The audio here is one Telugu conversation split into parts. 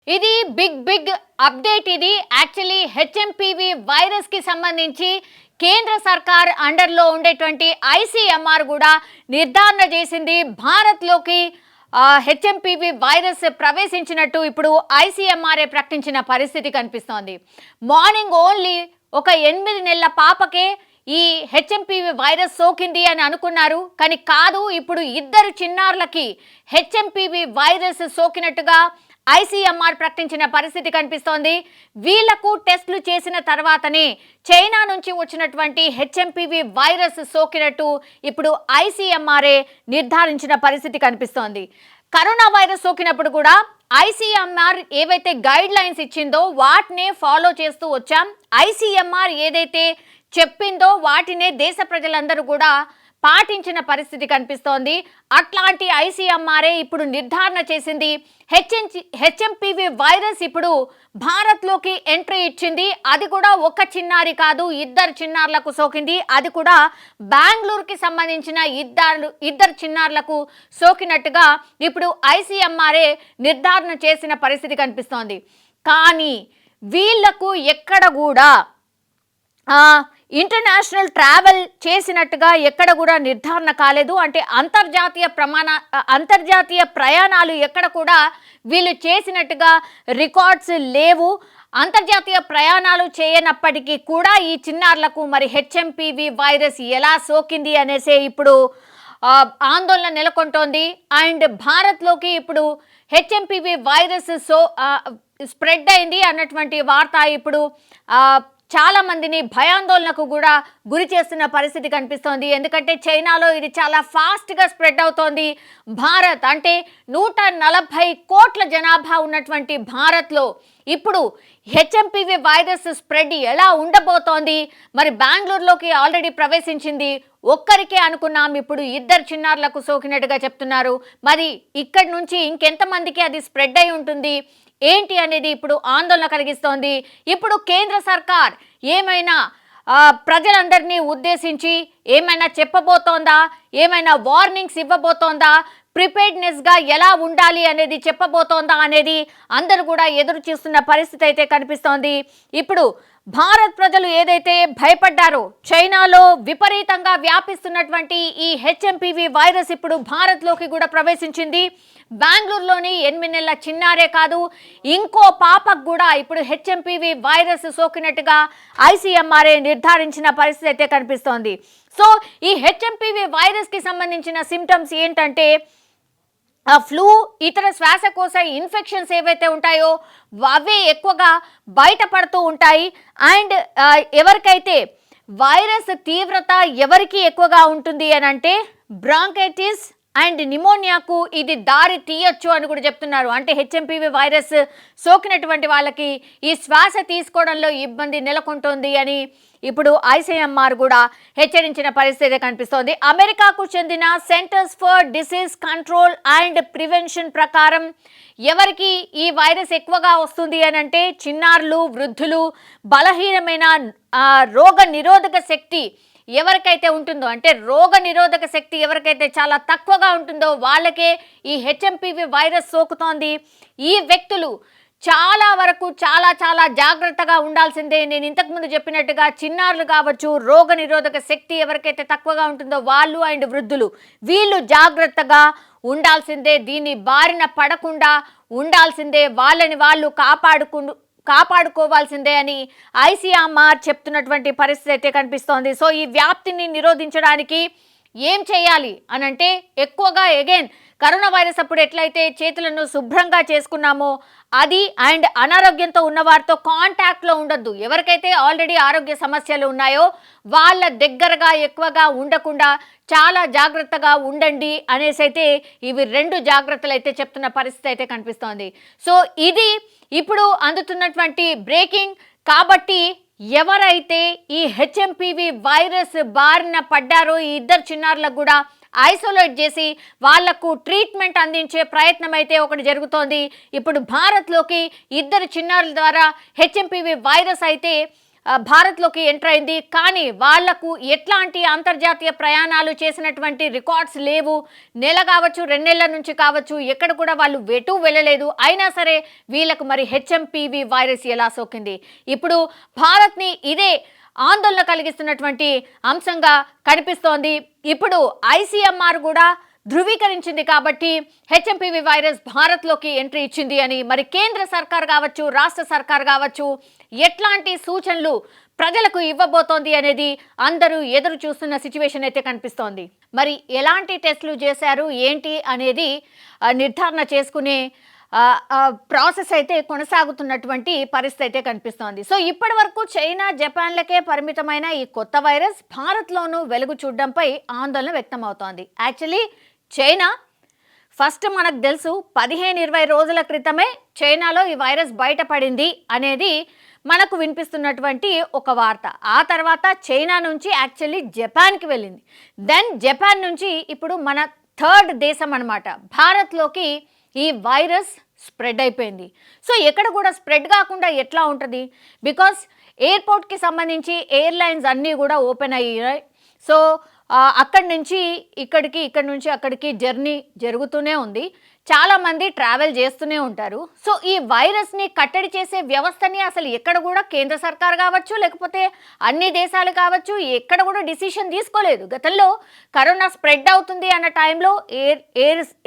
ఇది బిగ్ అప్డేట్. ఇది యాక్చువల్లీ హెచ్ఎంపీవీ వైరస్ కి సంబంధించి కేంద్ర సర్కార్ అండర్లో ఉండేటువంటి ఐసీఎంఆర్ కూడా నిర్ధారణ చేసింది. భారత్లోకి హెచ్ఎంపీవీ వైరస్ ప్రవేశించినట్టు ఇప్పుడు ఐసీఎంఆర్ఏ ప్రకటించిన పరిస్థితి కనిపిస్తోంది. మార్నింగ్ ఓన్లీ ఒక 8 నెలల పాపకే ఈ హెచ్ఎంపీవీ వైరస్ సోకింది అని అనుకున్నారు. కానీ కాదు, ఇప్పుడు 2 చిన్నారులకి హెచ్ఎంపీవీ వైరస్ సోకినట్టుగా ఐసీఎంఆర్ ప్రకటించిన పరిస్థితి కనిపిస్తోంది. వీళ్లకు టెస్టులు చేసిన తర్వాతనే చైనా నుంచి వచ్చినటువంటి హెచ్ఎంపీవీ వైరస్ సోకినట్టు ఇప్పుడు ఐసీఎంఆర్ఏ నిర్ధారించిన పరిస్థితి కనిపిస్తోంది. కరోనా వైరస్ సోకినప్పుడు కూడా ఐసీఎంఆర్ ఏవైతే గైడ్ లైన్స్ ఇచ్చిందో వాటినే ఫాలో చేస్తూ వచ్చాం. ఐసీఎంఆర్ ఏదైతే చెప్పిందో వాటినే దేశ ప్రజలందరూ కూడా పాటించిన పరిస్థితి కనిపిస్తోంది. అట్లాంటి ఐసీఎంఆర్ఏ ఇప్పుడు నిర్ధారణ చేసింది. హెచ్ఎంపీవీ వైరస్ ఇప్పుడు భారత్లోకి ఎంట్రీ ఇచ్చింది. అది కూడా ఒక చిన్నారి కాదు, 2 చిన్నారులకు సోకింది. అది కూడా బెంగళూరుకి సంబంధించిన ఇద్దరు చిన్నారులకు సోకినట్టుగా ఇప్పుడు ఐసీఎంఆర్ఏ నిర్ధారణ చేసిన పరిస్థితి కనిపిస్తోంది. కానీ వీళ్లకు ఎక్కడ కూడా ఇంటర్నేషనల్ ట్రావెల్ చేసినట్టుగా ఎక్కడ కూడా నిర్ధారణ కాలేదు. అంటే అంతర్జాతీయ ప్రయాణాలు ఎక్కడ కూడా వీళ్ళు చేసినట్టుగా రికార్డ్స్ లేవు. అంతర్జాతీయ ప్రయాణాలు చేయనప్పటికీ కూడా ఈ చిన్నారులకు మరి హెచ్ఎంపీవీ వైరస్ ఎలా సోకింది అనేసే ఇప్పుడు ఆందోళన నెలకొంటోంది. అండ్ భారత్లోకి ఇప్పుడు హెచ్ఎంపీవీ వైరస్ స్ప్రెడ్ అయింది అన్నటువంటి వార్త ఇప్పుడు చాలా మందిని భయాందోళనకు కూడా గురి చేస్తున్న పరిస్థితి కనిపిస్తోంది. ఎందుకంటే చైనాలో ఇది చాలా ఫాస్ట్గా స్ప్రెడ్ అవుతోంది. భారత్ అంటే 140 కోట్ల జనాభా ఉన్నటువంటి భారత్లో ఇప్పుడు హెచ్ఎంపీవీ వైరస్ స్ప్రెడ్ ఎలా ఉండబోతోంది? మరి బెంగళూరులోకి ఆల్రెడీ ప్రవేశించింది. ఒక్కరికే అనుకున్నాం, ఇప్పుడు 2 చిన్నారులకు సోకినట్టుగా చెప్తున్నారు. మరి ఇక్కడి నుంచి ఇంకెంతమందికి అది స్ప్రెడ్ అయి ఉంటుంది ఏంటి అనేది ఇప్పుడు ఆందోళన కలిగిస్తోంది. ఇప్పుడు కేంద్ర సర్కార్ ఏమైనా ప్రజలందరినీ ఉద్దేశించి ఏమైనా చెప్పబోతోందా? ఏమైనా వార్నింగ్స్ ఇవ్వబోతోందా? ప్రిపేర్డ్నెస్గా ఎలా ఉండాలి అనేది చెప్పబోతోందా అనేది అందరూ కూడా ఎదురు చూస్తున్న పరిస్థితి అయితే కనిపిస్తోంది. ఇప్పుడు భారత్ ప్రజలు ఏదైతే భయపడ్డారో, చైనాలో విపరీతంగా వ్యాపిస్తున్నటువంటి ఈ హెచ్ఎంపీవీ వైరస్ ఇప్పుడు భారత్లోకి కూడా ప్రవేశించింది. బెంగళూరులోని 8 నెలల చిన్నారే కాదు, ఇంకో పాపకు కూడా ఇప్పుడు హెచ్ఎంపీవీ వైరస్ సోకినట్టుగా ఐసీఎంఆర్ఏ నిర్ధారించిన పరిస్థితి అయితే కనిపిస్తోంది. సో ఈ హెచ్ఎంపీవీ వైరస్కి సంబంధించిన సిమ్టమ్స్ ఏంటంటే ఫ్లూ, ఇతర శ్వాసకోశ ఇన్ఫెక్షన్స్ ఏవైతే ఉంటాయో అవే ఎక్కువగా బయటపడుతూ ఉంటాయి. అండ్ ఎవరికైతే వైరస్ తీవ్రత ఎవరికి ఎక్కువగా ఉంటుంది అని అంటే బ్రాంకైటిస్ అండ్ నిమోనియాకు ఇది దారి తీయొచ్చు అని కూడా చెప్తున్నారు. అంటే హెచ్ఎంపీవీ వైరస్ సోకినటువంటి వాళ్ళకి ఈ శ్వాస తీసుకోవడంలో ఇబ్బంది నెలకొంటుంది అని ఇప్పుడు ఐసీఎంఆర్ కూడా హెచ్చరించిన పరిస్థితి కనిపిస్తోంది. అమెరికాకు చెందిన centres for disease control and prevention ప్రకారం ఎవరికి ఈ వైరస్ ఎక్కువగా వస్తుంది అని అంటే చిన్నారులు, వృద్ధులు, బలహీనమైన రోగ నిరోధక శక్తి ఎవరికైతే ఉంటుందో, అంటే రోగ నిరోధక శక్తి ఎవరికైతే చాలా తక్కువగా ఉంటుందో వాళ్ళకే ఈ హెచ్ఎంపీవీ వైరస్ సోకుతోంది. ఈ వ్యక్తులు చాలా వరకు చాలా జాగ్రత్తగా ఉండాల్సిందే. నేను ఇంతకుముందు చెప్పినట్టుగా చిన్నారులు కావచ్చు, రోగ నిరోధక శక్తి ఎవరికైతే తక్కువగా ఉంటుందో వాళ్ళు అండ్ వృద్ధులు వీళ్ళు జాగ్రత్తగా ఉండాల్సిందే. దీన్ని బారిన పడకుండా ఉండాల్సిందే. వాళ్ళని వాళ్ళు కాపాడుకోవాల్సిందే అని ఐసీఎంఆర్ చెప్తున్నటువంటి పరిస్థితి అయితే కనిపిస్తోంది. సో ఈ వ్యాప్తిని నిరోధించడానికి ఏం చేయాలి అనంటే ఎక్కువగా అగైన్ కరోనా వైరస్ అప్పుడు ఎట్లయితే చేతులను శుభ్రంగా చేసుకున్నామో అది, అండ్ అనారోగ్యంతో ఉన్నవారితో కాంటాక్ట్లో ఉండొద్దు. ఎవరికైతే ఆల్రెడీ ఆరోగ్య సమస్యలు ఉన్నాయో వాళ్ళ దగ్గరగా ఎక్కువగా ఉండకుండా చాలా జాగ్రత్తగా ఉండండి అనేసి అయితే ఇవి 2 జాగ్రత్తలు అయితే చెప్తున్న పరిస్థితి అయితే కనిపిస్తోంది. సో ఇది ఇప్పుడు అందుతున్నటువంటి బ్రేకింగ్. కాబట్టి ఎవరైతే ఈ హెచ్ఎంపీవీ వైరస్ బారిన పడ్డారో ఈ 2 చిన్నారులకు కూడా ఐసోలేట్ చేసి వాళ్లకు ట్రీట్మెంట్ అందించే ప్రయత్నం అయితే ఒకటి జరుగుతోంది. ఇప్పుడు భారత్లోకి 2 చిన్నారుల ద్వారా హెచ్ఎంపీవీ వైరస్ అయితే భారత్లోకి ఎంటర్ అయింది. కానీ వాళ్లకు ఎట్లాంటి అంతర్జాతీయ ప్రయాణాలు చేసినటువంటి రికార్డ్స్ లేవు. నెల కావచ్చు, 2 నెలల నుంచి కావచ్చు, ఎక్కడ కూడా వాళ్ళు ఎటూ వెళ్ళలేదు. అయినా సరే వీళ్ళకు మరి హెచ్ఎంపీవీ వైరస్ ఎలా సోకింది? ఇప్పుడు భారత్ని ఇదే ఆందోళన కలిగిస్తున్నటువంటి అంశంగా కనిపిస్తోంది. ఇప్పుడు ఐసీఎంఆర్ కూడా ధృవీకరించింది కాబట్టి హెచ్ఎంపీవీ వైరస్ భారత్లోకి ఎంట్రీ ఇచ్చింది అని మరి కేంద్ర సర్కార్ కావచ్చు, రాష్ట్ర సర్కార్ కావచ్చు ఎట్లాంటి సూచనలు ప్రజలకు ఇవ్వబోతోంది అనేది అందరూ ఎదురు చూస్తున్న సిచ్యువేషన్ అయితే కనిపిస్తోంది. మరి ఎలాంటి టెస్టులు చేశారు ఏంటి అనేది నిర్ధారణ చేసుకునే ప్రాసెస్ అయితే కొనసాగుతున్నటువంటి పరిస్థితి అయితే కనిపిస్తోంది. సో ఇప్పటి వరకు చైనా, జపాన్లకే పరిమితమైన ఈ కొత్త వైరస్ భారత్లోనూ వెలుగు చూడడంపై ఆందోళన వ్యక్తం అవుతోంది. యాక్చువల్లీ చైనా ఫస్ట్ మనకు తెలుసు 15-20 రోజుల క్రితమే చైనాలో ఈ వైరస్ బయటపడింది అనేది మనకు వినిపిస్తున్నటువంటి ఒక వార్త. ఆ తర్వాత చైనా నుంచి యాక్చువల్లీ జపాన్కి వెళ్ళింది. దెన్ జపాన్ నుంచి ఇప్పుడు మన థర్డ్ దేశం అన్నమాట భారత్లోకి ఈ వైరస్ స్ప్రెడ్ అయిపోయింది. సో ఎక్కడ కూడా స్ప్రెడ్ కాకుండా ఎట్లా ఉంటుంది? బికాస్ ఎయిర్పోర్ట్కి సంబంధించి ఎయిర్లైన్స్ అన్నీ కూడా ఓపెన్ అయ్యాయి. సో అక్కడి నుంచి ఇక్కడికి, ఇక్కడి నుంచి అక్కడికి జర్నీ జరుగుతూనే ఉంది. చాలామంది ట్రావెల్ చేస్తూనే ఉంటారు. సో ఈ వైరస్ని కట్టడి చేసే వ్యవస్థని అసలు ఎక్కడ కూడా కేంద్ర సర్కార్ కావచ్చు, లేకపోతే అన్ని దేశాలు కావచ్చు ఎక్కడ కూడా డిసిషన్ తీసుకోలేదు. గతంలో కరోనా స్ప్రెడ్ అవుతుంది అన్న టైంలో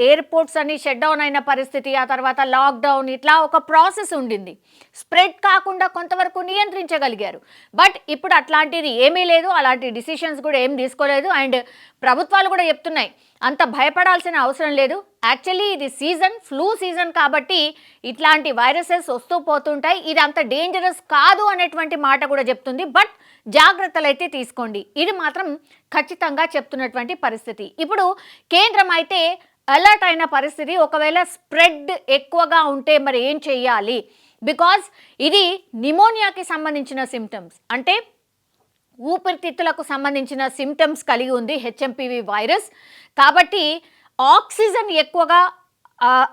ఎయిర్పోర్ట్స్ అన్ని షట్ డౌన్ అయిన పరిస్థితి, ఆ తర్వాత లాక్డౌన్, ఇట్లా ఒక ప్రాసెస్ ఉండింది. స్ప్రెడ్ కాకుండా కొంతవరకు నియంత్రించగలిగారు. బట్ ఇప్పుడు అట్లాంటిది ఏమీ లేదు, అలాంటి డిసిషన్స్ కూడా ఏం తీసుకోలేదు. అండ్ ప్రభుత్వాలు కూడా చెప్తున్నాయి అంత భయపడాల్సిన అవసరం లేదు. యాక్చువల్లీ ఇది సీజన్, ఫ్లూ సీజన్ కాబట్టి ఇట్లాంటి వైరసెస్ వస్తూ పోతుంటాయి, ఇది అంత డేంజరస్ కాదు అనేటువంటి మాట కూడా చెప్తుంది. బట్ జాగ్రత్తలు అయితే తీసుకోండి, ఇది మాత్రం ఖచ్చితంగా చెప్తున్నటువంటి పరిస్థితి. ఇప్పుడు కేంద్రం అయితే అలర్ట్ అయిన పరిస్థితి. ఒకవేళ స్ప్రెడ్ ఎక్కువగా ఉంటే మరి ఏం చెయ్యాలి? బికాజ్ ఇది నిమోనియాకి సంబంధించిన సిమ్టమ్స్, అంటే ఊపిరితిత్తులకు సంబంధించిన సిమ్టమ్స్ కలిగి ఉంది హెచ్ఎంపీవీ వైరస్. కాబట్టి ఆక్సిజన్ ఎక్కువగా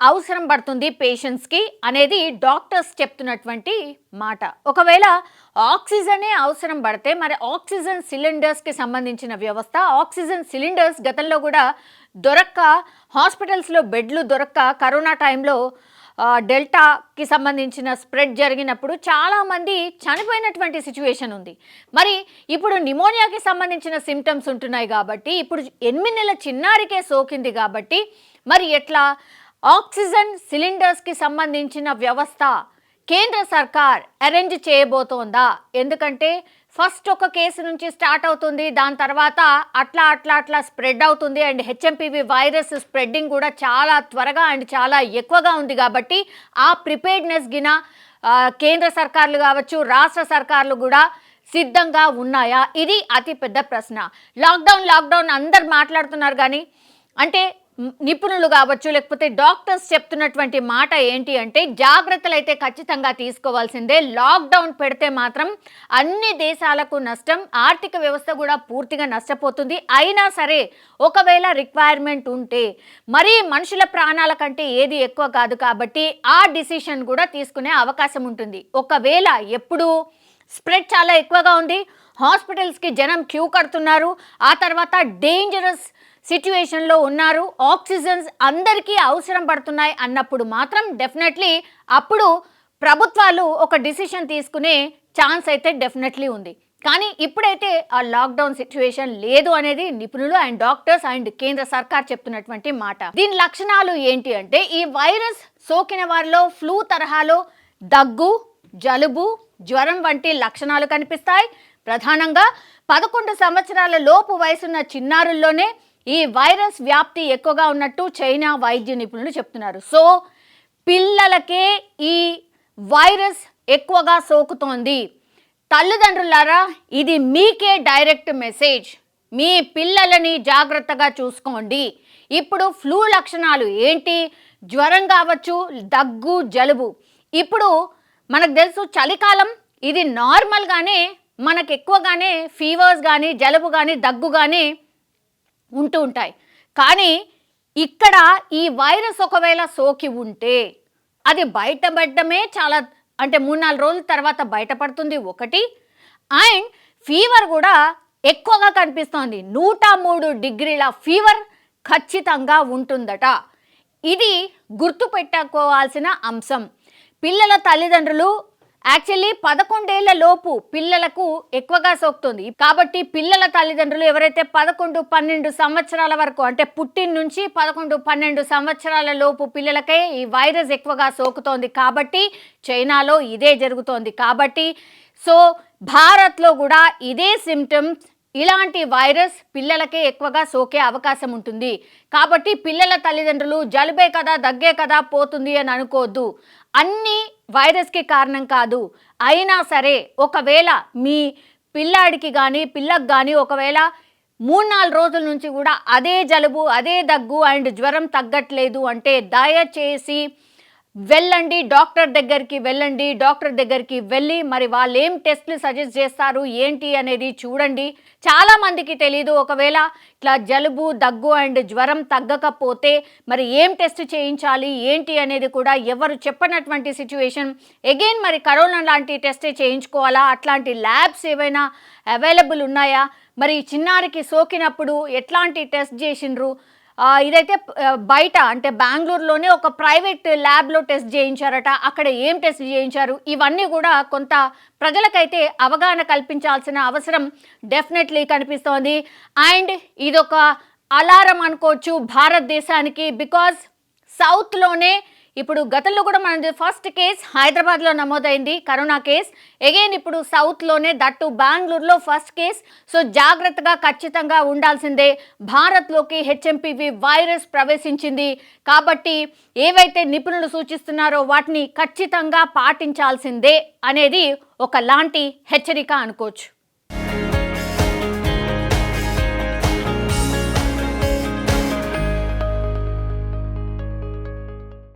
అవసరం పడుతుంది పేషెంట్స్కి అనేది డాక్టర్స్ చెప్తున్నటువంటి మాట. ఒకవేళ ఆక్సిజనే అవసరం పడితే మరి ఆక్సిజన్ సిలిండర్స్కి సంబంధించిన వ్యవస్థ, ఆక్సిజన్ సిలిండర్స్ గతంలో కూడా దొరక్క, హాస్పిటల్స్లో బెడ్లు దొరక్క కరోనా టైంలో డెల్టాకి సంబంధించిన స్ప్రెడ్ జరిగినప్పుడు చాలామంది చనిపోయినటువంటి సిచ్యువేషన్ ఉంది. మరి ఇప్పుడు నిమోనియాకి సంబంధించిన సిమ్టమ్స్ ఉంటున్నాయి కాబట్టి, ఇప్పుడు 8 నెలల చిన్నారికే సోకింది కాబట్టి మరి ఎట్లా? ఆక్సిజన్ సిలిండర్స్కి సంబంధించిన వ్యవస్థ కేంద్ర సర్కార్ అరేంజ్ చేయబోతోందా? ఎందుకంటే ఫస్ట్ ఒక కేసు నుంచి స్టార్ట్ అవుతుంది, దాని తర్వాత అట్లా స్ప్రెడ్ అవుతుంది. అండ్ హెచ్ఎంపీవీ వైరస్ స్ప్రెడ్డింగ్ కూడా చాలా త్వరగా అండ్ చాలా ఎక్కువగా ఉంది కాబట్టి ఆ ప్రిపేర్డ్నెస్ గిన కేంద్ర సర్కార్లు కావచ్చు, రాష్ట్ర సర్కార్లు కూడా సిద్ధంగా ఉన్నాయా? ఇది అతి పెద్ద ప్రశ్న. లాక్డౌన్ అందరు మాట్లాడుతున్నారు, కానీ అంటే నిపుణులు కావచ్చు, లేకపోతే డాక్టర్స్ చెప్తున్నటువంటి మాట ఏంటి అంటే జాగ్రత్తలు అయితే ఖచ్చితంగా తీసుకోవాల్సిందే. లాక్డౌన్ పెడితే మాత్రం అన్ని దేశాలకు నష్టం, ఆర్థిక వ్యవస్థ కూడా పూర్తిగా నష్టపోతుంది. అయినా సరే ఒకవేళ రిక్వైర్మెంట్ ఉంటే, మరీ మనుషుల ప్రాణాల కంటే ఏది ఎక్కువ కాదు కాబట్టి ఆ డిసిషన్ కూడా తీసుకునే అవకాశం ఉంటుంది. ఒకవేళ ఎప్పుడు స్ప్రెడ్ చాలా ఎక్కువగా ఉంది, హాస్పిటల్స్కి జనం క్యూ కడుతున్నారు, ఆ తర్వాత డేంజరస్ సిచ్యువేషన్లో ఉన్నారు, ఆక్సిజన్స్ అందరికీ అవసరం పడుతున్నాయి అన్నప్పుడు మాత్రం డెఫినెట్లీ అప్పుడు ప్రభుత్వాలు ఒక డిసిషన్ తీసుకునే ఛాన్స్ అయితే డెఫినెట్లీ ఉంది. కానీ ఇప్పుడైతే ఆ లాక్డౌన్ సిచ్యువేషన్ లేదు అనేది నిపుణులు అండ్ డాక్టర్స్ అండ్ కేంద్ర సర్కార్ చెప్తున్నటువంటి మాట. దీని లక్షణాలు ఏంటి అంటే, ఈ వైరస్ సోకిన వారిలో ఫ్లూ తరహాలో దగ్గు, జలుబు, జ్వరం వంటి లక్షణాలు కనిపిస్తాయి. ప్రధానంగా 11 సంవత్సరాల లోపు వయసున్న చిన్నారుల్లోనే ఈ వైరస్ వ్యాప్తి ఎక్కువగా ఉన్నట్టు చైనా వైద్య నిపుణులు చెప్తున్నారు. సో పిల్లలకే ఈ వైరస్ ఎక్కువగా సోకుతోంది. తల్లిదండ్రులారా, ఇది మీకే డైరెక్ట్ మెసేజ్. మీ పిల్లలని జాగ్రత్తగా చూసుకోండి. ఇప్పుడు ఫ్లూ లక్షణాలు ఏంటి? జ్వరం కావచ్చు, దగ్గు, జలుబు. ఇప్పుడు మనకు తెలుసు చలికాలం ఇది నార్మల్గానే మనకు ఎక్కువగానే ఫీవర్స్ కానీ, జలుబు కానీ, దగ్గు కానీ ఉంటూ ఉంటాయి. కానీ ఇక్కడ ఈ వైరస్ ఒకవేళ సోకి ఉంటే అది బయటపడడమే చాలా, అంటే 3-4 రోజుల తర్వాత బయటపడుతుంది ఒకటి. అండ్ ఫీవర్ కూడా ఎక్కువగా కనిపిస్తోంది. 103 డిగ్రీల ఫీవర్ ఖచ్చితంగా ఉంటుందట. ఇది గుర్తుపెట్టుకోవాల్సిన అంశం. పిల్లల తల్లిదండ్రులు యాక్చువల్లీ 11 ఏళ్ల లోపు పిల్లలకు ఎక్కువగా సోకుతుంది. కాబట్టి పిల్లల తల్లిదండ్రులు ఎవరైతే 11, 12 సంవత్సరాల వరకు అంటే పుట్టిన నుంచి 11, 12 సంవత్సరాల లోపు పిల్లలకే ఈ వైరస్ ఎక్కువగా సోకుతోంది. కాబట్టి చైనాలో ఇదే జరుగుతోంది. కాబట్టి సో భారత్లో కూడా ఇదే సిమ్టమ్స్, ఇలాంటి వైరస్ పిల్లలకే ఎక్కువగా సోకే అవకాశం ఉంటుంది. కాబట్టి పిల్లల తల్లిదండ్రులు జలుబే కదా, దగ్గే కదా, పోతుంది అని అనుకోవద్దు. అన్నీ వైరస్కి కారణం కాదు. అయినా సరే ఒకవేళ మీ పిల్లాడికి కానీ పిల్లకు కానీ ఒకవేళ 3-4 రోజుల నుంచి కూడా అదే జలుబు, అదే దగ్గు అండ్ జ్వరం తగ్గట్లేదు అంటే దయచేసి వెళ్ళండి, డాక్టర్ దగ్గరికి వెళ్ళండి. డాక్టర్ దగ్గరికి వెళ్ళి మరి వాళ్ళు ఏం టెస్ట్లు సజెస్ట్ చేస్తారు ఏంటి అనేది చూడండి. చాలామందికి తెలీదు. ఒకవేళ ఇట్లా జలుబు, దగ్గు అండ్ జ్వరం తగ్గకపోతే మరి ఏం టెస్ట్ చేయించాలి ఏంటి అనేది కూడా ఎవరు చెప్పనటువంటి సిచ్యువేషన్. అగైన్ మరి కరోనా లాంటి టెస్టే చేయించుకోవాలా? అట్లాంటి ల్యాబ్స్ ఏవైనా అవైలబుల్ ఉన్నాయా? మరి చిన్నారికి సోకినప్పుడు ఎట్లాంటి టెస్ట్ చేసిండ్రు? ఇదైతే బయట అంటే బెంగళూరులోనే ఒక ప్రైవేట్ ల్యాబ్లో టెస్ట్ చేయించారట. అక్కడ ఏం టెస్ట్ చేయించారు ఇవన్నీ కూడా కొంత ప్రజలకైతే అవగాహన కల్పించాల్సిన అవసరం డెఫినెట్లీ కనిపిస్తోంది. అండ్ ఇదొక అలారం అనుకోవచ్చు భారతదేశానికి. బికాజ్ సౌత్లోనే ఇప్పుడు గతంలో కూడా మన ఫస్ట్ కేస్ హైదరాబాద్లో నమోదైంది కరోనా కేస్. అగైన్ ఇప్పుడు సౌత్లోనే, దట్టు బెంగళూరులో ఫస్ట్ కేస్. సో జాగ్రత్తగా ఖచ్చితంగా ఉండాల్సిందే. భారత్లోకి హెచ్ఎంపీవీ వైరస్ ప్రవేశించింది కాబట్టి ఏవైతే నిపుణులు సూచిస్తున్నారో వాటిని ఖచ్చితంగా పాటించాల్సిందే అనేది ఒకలాంటి హెచ్చరిక అనుకోవచ్చు.